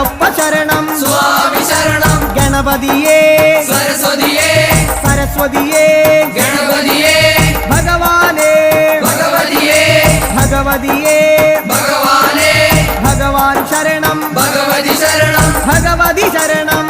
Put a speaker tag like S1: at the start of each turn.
S1: അയ്യപ്പ ശരണം
S2: സ്വാമി ശരണം
S1: ഗണപതിയേ
S2: സരസ്വതിയേ
S1: സരസ്വതിയേ
S2: ഗണപതിയേ
S1: ഭഗവാനേ
S2: ഭഗവതിയേ
S1: ഭഗവതിയേ
S2: ഭഗവാനേ
S1: ഭഗവാൻ ശരണം
S2: ഭഗവതി ശരണം
S1: ഭഗവതി ശരണം